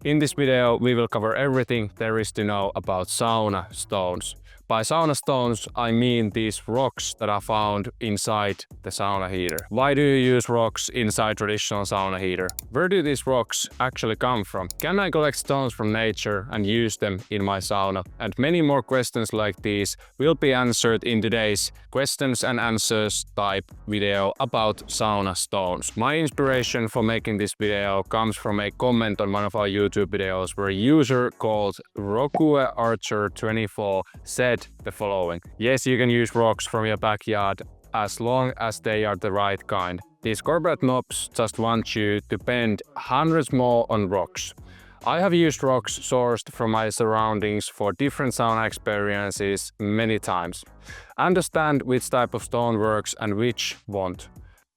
In this video, we will cover everything there is to know about sauna stones. By sauna stones, I mean these rocks that are found inside the sauna heater. Why do you use rocks inside traditional sauna heater? Where do these rocks actually come from? Can I collect stones from nature and use them in my sauna? And many more questions like these will be answered in today's questions and answers type video about sauna stones. My inspiration for making this video comes from a comment on one of our YouTube videos where a user called RokueArcher24 said the following. Yes, you can use rocks from your backyard as long as they are the right kind. These corporate knobs just want you to bend hundreds more on rocks. I have used rocks sourced from my surroundings for different sauna experiences many times. Understand which type of stone works and which won't.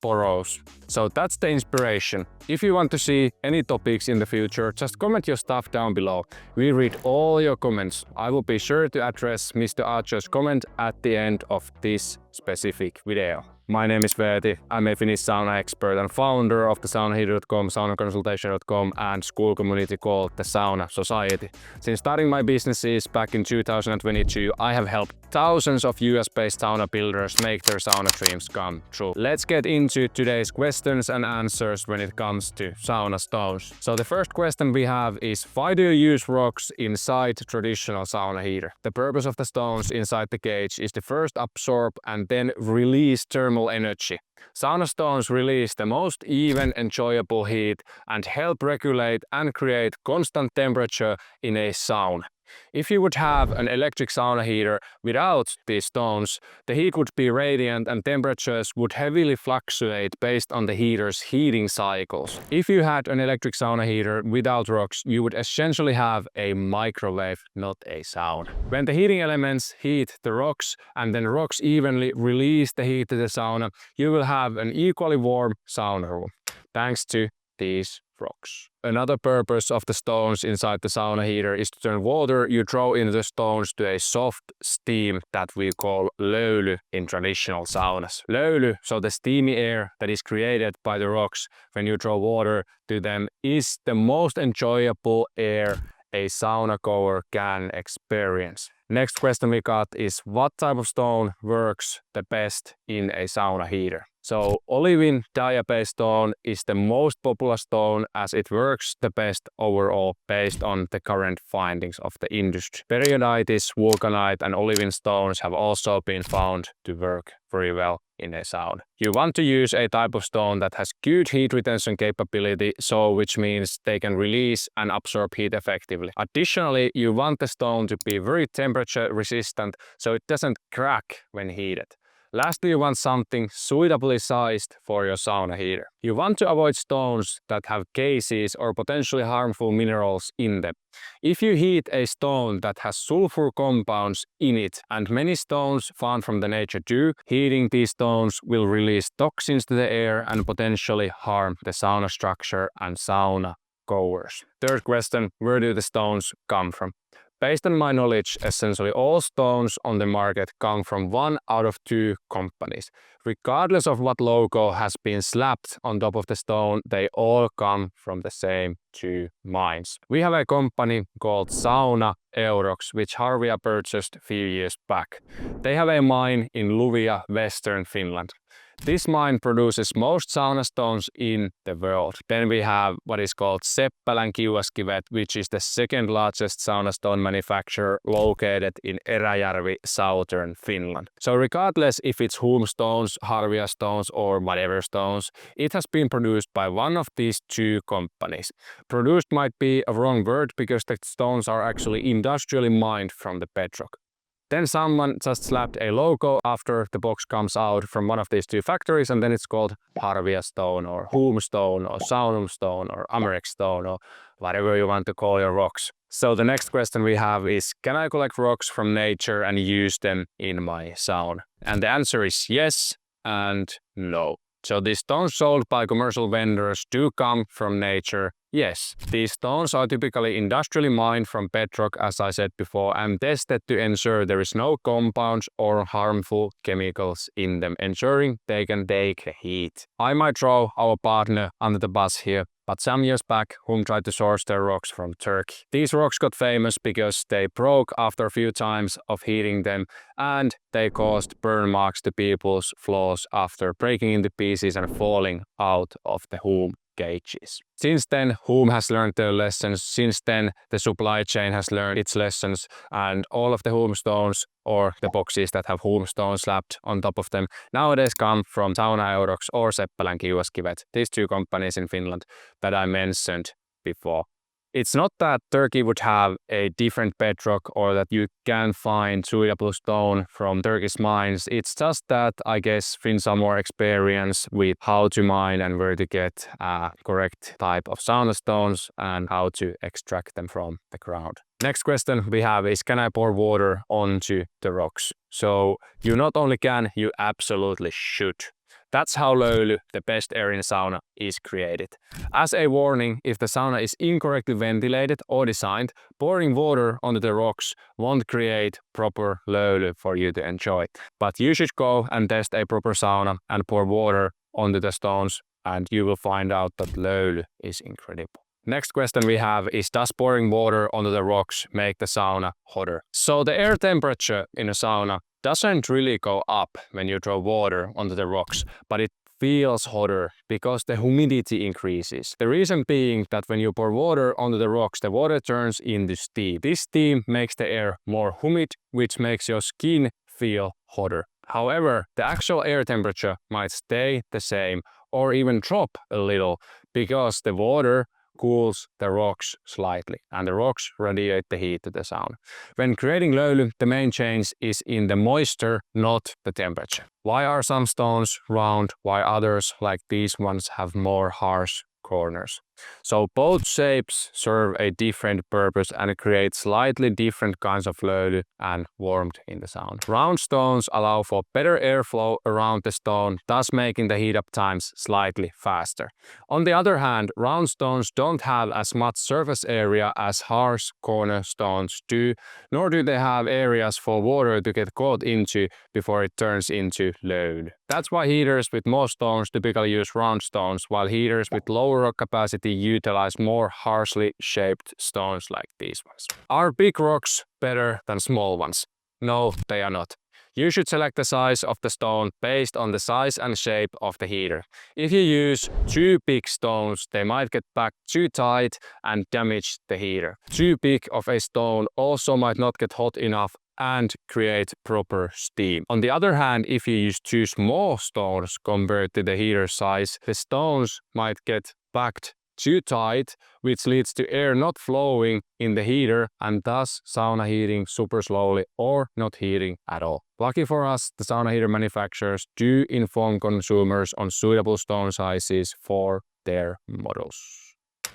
Borrows. So that's the inspiration. If you want to see any topics in the future, just comment your stuff down below. We read all your comments. I will be sure to address Mr. Archer's comment at the end of this specific video. My name is Veeti. I'm a Finnish sauna expert and founder of thesaunaheater.com, saunaconsultation.com and school community called the Sauna Society. Since starting my businesses back in 2022, I have helped thousands of US-based sauna builders make their sauna dreams come true. Let's get into today's questions and answers when it comes to sauna stones. So the first question we have is, why do you use rocks inside traditional sauna heater? The purpose of the stones inside the cage is to first absorb and then release thermal energy. Sauna stones release the most even, enjoyable heat and help regulate and create constant temperature in a sauna. If you would have an electric sauna heater without these stones, the heat would be radiant and temperatures would heavily fluctuate based on the heater's heating cycles. If you had an electric sauna heater without rocks, you would essentially have a microwave, not a sauna. When the heating elements heat the rocks and then rocks evenly release the heat to the sauna, you will have an equally warm sauna room, thanks to these rocks. Another purpose of the stones inside the sauna heater is to turn water you throw into the stones to a soft steam that we call löyly in traditional saunas. Löyly, so the steamy air that is created by the rocks when you throw water to them, is the most enjoyable air a sauna goer can experience. Next question we got is, what type of stone works the best in a sauna heater? So olivine dia-based stone is the most popular stone as it works the best overall based on the current findings of the industry. Perioditis, vulcanite and olivine stones have also been found to work very well in a sauna. You want to use a type of stone that has good heat retention capability, so which means they can release and absorb heat effectively. Additionally, you want the stone to be very temperature resistant so it doesn't crack when heated. Lastly, you want something suitably sized for your sauna heater. You want to avoid stones that have gases or potentially harmful minerals in them. If you heat a stone that has sulfur compounds in it, and many stones found from the nature do, heating these stones will release toxins to the air and potentially harm the sauna structure and sauna goers. Third question, where do the stones come from? Based on my knowledge, essentially all stones on the market come from 1 out of 2 companies. Regardless of what logo has been slapped on top of the stone, they all come from the same 2 mines. We have a company called Sauna which Harvia purchased a few years back. They have a mine in Luvia, Western Finland. This mine produces most sauna stones in the world. Then we have what is called Seppälän Kiuaskivet, which is the second largest sauna stone manufacturer located in Eräjärvi, southern Finland. So regardless if it's Hulme stones, Harvia stones or whatever stones, it has been produced by one of these 2 companies. Produced might be a wrong word because the stones are actually industrially mined from the bedrock. Then someone just slapped a logo after the box comes out from one of these 2 factories, and then it's called Harvia stone or Hulme stone or Saunum stone or Americ stone or whatever you want to call your rocks. So the next question we have is, can I collect rocks from nature and use them in my sauna? And the answer is yes and no. So these stones sold by commercial vendors do come from nature Yes, these stones are typically industrially mined from bedrock, as I said before, and tested to ensure there is no compounds or harmful chemicals in them, ensuring they can take the heat. I might throw our partner under the bus here, but some years back, Hum tried to source their rocks from Turkey. These rocks got famous because they broke after a few times of heating them, and they caused burn marks to people's floors after breaking into pieces and falling out of the Hum cages. Since then, Hum has learned their lessons. Since then, the supply chain has learned its lessons, and all of the Hum stones, or the boxes that have Hum stones slapped on top of them, nowadays come from Saunahealth or Seppälän Kiuaskivet, these two companies in Finland that I mentioned before. It's not that Turkey would have a different bedrock or that you can find suitable stone from Turkish mines. It's just that I guess Finns are more experienced with how to mine and where to get correct type of sauna stones and how to extract them from the ground. Next question we have is, can I pour water onto the rocks? So you not only can, you absolutely should. That's how löyly, the best air in a sauna, is created. As a warning, if the sauna is incorrectly ventilated or designed, pouring water onto the rocks won't create proper löyly for you to enjoy. But you should go and test a proper sauna and pour water onto the stones, and you will find out that löyly is incredible. Next question we have is, does pouring water onto the rocks make the sauna hotter? So the air temperature in a sauna doesn't really go up when you throw water onto the rocks, but it feels hotter because the humidity increases. The reason being that when you pour water onto the rocks, the water turns into steam. This steam makes the air more humid, which makes your skin feel hotter. However, the actual air temperature might stay the same or even drop a little because the water cools the rocks slightly, and the rocks radiate the heat to the sauna. When creating löyly, the main change is in the moisture, not the temperature. Why are some stones round, while others, like these ones, have more harsh corners? So both shapes serve a different purpose and create slightly different kinds of löyly and warmth in the sauna. Round stones allow for better airflow around the stone, thus making the heat up times slightly faster. On the other hand, round stones don't have as much surface area as harsh corner stones do, nor do they have areas for water to get caught into before it turns into löyly. That's why heaters with more stones typically use round stones, while heaters with lower rock capacity utilize more harshly shaped stones like these ones. Are big rocks better than small ones? No, they are not. You should select the size of the stone based on the size and shape of the heater. If you use too big stones, they might get packed too tight and damage the heater. Too big of a stone also might not get hot enough and create proper steam. On the other hand, if you use too small stones compared to the heater size, the stones might get packed too tight, which leads to air not flowing in the heater and thus sauna heating super slowly or not heating at all. Lucky for us, the sauna heater manufacturers do inform consumers on suitable stone sizes for their models.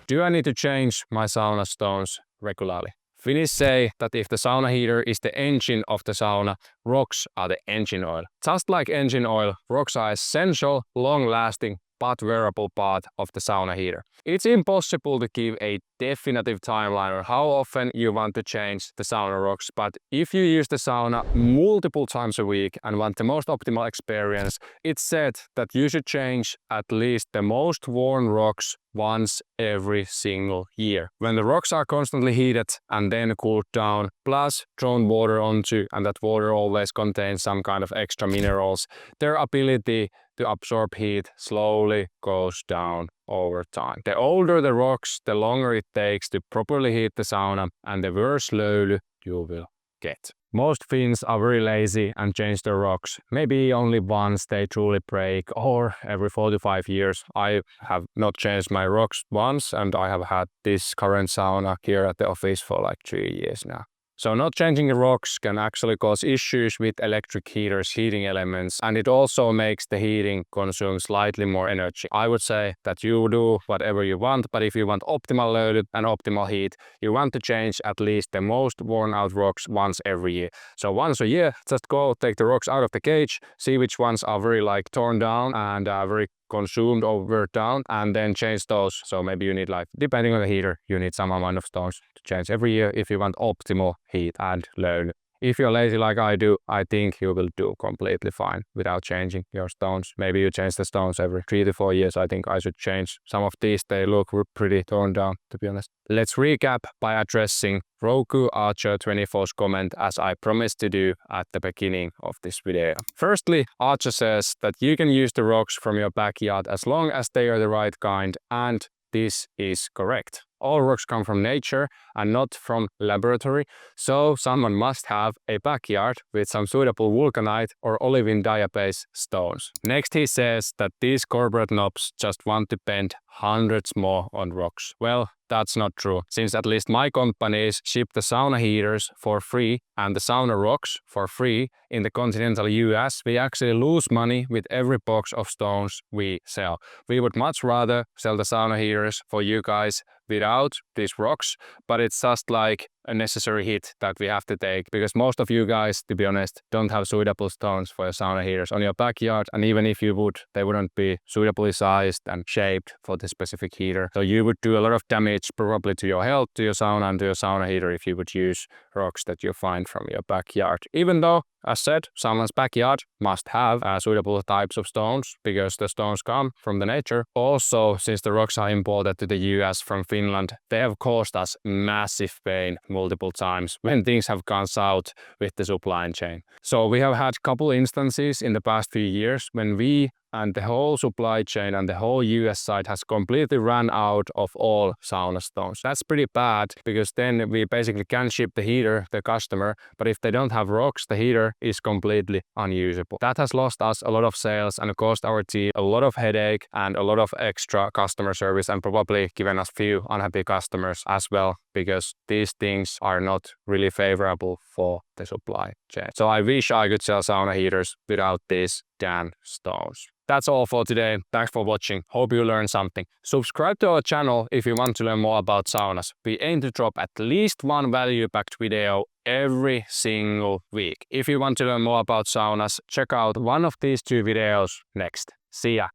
Do I need to change my sauna stones regularly? Finnish say that if the sauna heater is the engine of the sauna, rocks are the engine oil. Just like engine oil, rocks are essential, long-lasting, but wearable part of the sauna heater. It's impossible to give a definitive timeline on how often you want to change the sauna rocks, but if you use the sauna multiple times a week and want the most optimal experience, it's said that you should change at least the most worn rocks once every single year. When the rocks are constantly heated and then cooled down, plus thrown water onto, and that water always contains some kind of extra minerals, their ability to absorb heat slowly goes down over time. The older the rocks, the longer it takes to properly heat the sauna, and the worse löyly you will get. Most Finns are very lazy and change their rocks. Maybe only once they truly break, or every 4 to 5 years. I have not changed my rocks once, and I have had this current sauna here at the office for like 3 years now. So not changing the rocks can actually cause issues with electric heaters, heating elements, and it also makes the heating consume slightly more energy. I would say that you do whatever you want, but if you want optimal load and optimal heat, you want to change at least the most worn out rocks once every year. So once a year, just go take the rocks out of the cage, see which ones are very like torn down and very consumed or wear down, and then change those. So maybe you need, like, depending on the heater, you need some amount of stones to change every year if you want optimal heat and load. If you're lazy like I do, I think you will do completely fine without changing your stones. Maybe you change the stones every 3 to 4 years. I think I should change some of these. They look pretty torn down, to be honest. Let's recap by addressing Roku Archer 24's comment, as I promised to do at the beginning of this video. Firstly, Archer says that you can use the rocks from your backyard as long as they are the right kind, and this is correct. All rocks come from nature and not from laboratory, so someone must have a backyard with some suitable vulcanite or olivine diabase stones. Next, he says that these corporate knobs just want to bend hundreds more on rocks. Well, that's not true, since at least my companies ship the sauna heaters for free and the sauna rocks for free in the continental US. We actually lose money with every box of stones we sell. We would much rather sell the sauna heaters for you guys without these rocks, but it's just like a necessary hit that we have to take, because most of you guys, to be honest, don't have suitable stones for your sauna heaters on your backyard, and even if you would, they wouldn't be suitably sized and shaped for the specific heater. So you would do a lot of damage probably to your health, to your sauna and to your sauna heater if you would use rocks that you find from your backyard. Even though, as said, someone's backyard must have suitable types of stones, because the stones come from the nature. Also, since the rocks are imported to the US from Finland, they have caused us massive pain multiple times when things have gone south with the supply chain. So we have had a couple instances in the past few years when we and the whole supply chain and the whole US side has completely run out of all sauna stones. That's pretty bad, because then we basically can ship the heater to the customer, but if they don't have rocks, the heater is completely unusable. That has lost us a lot of sales and caused our team a lot of headache and a lot of extra customer service, and probably given us few unhappy customers as well, because these things are not really favorable for the supply chain. So I wish I could sell sauna heaters without these damn stones. That's all for today. Thanks for watching. Hope you learned something. Subscribe to our channel if you want to learn more about saunas. We aim to drop at least one value-packed video every single week. If you want to learn more about saunas, check out one of these 2 videos next. See ya!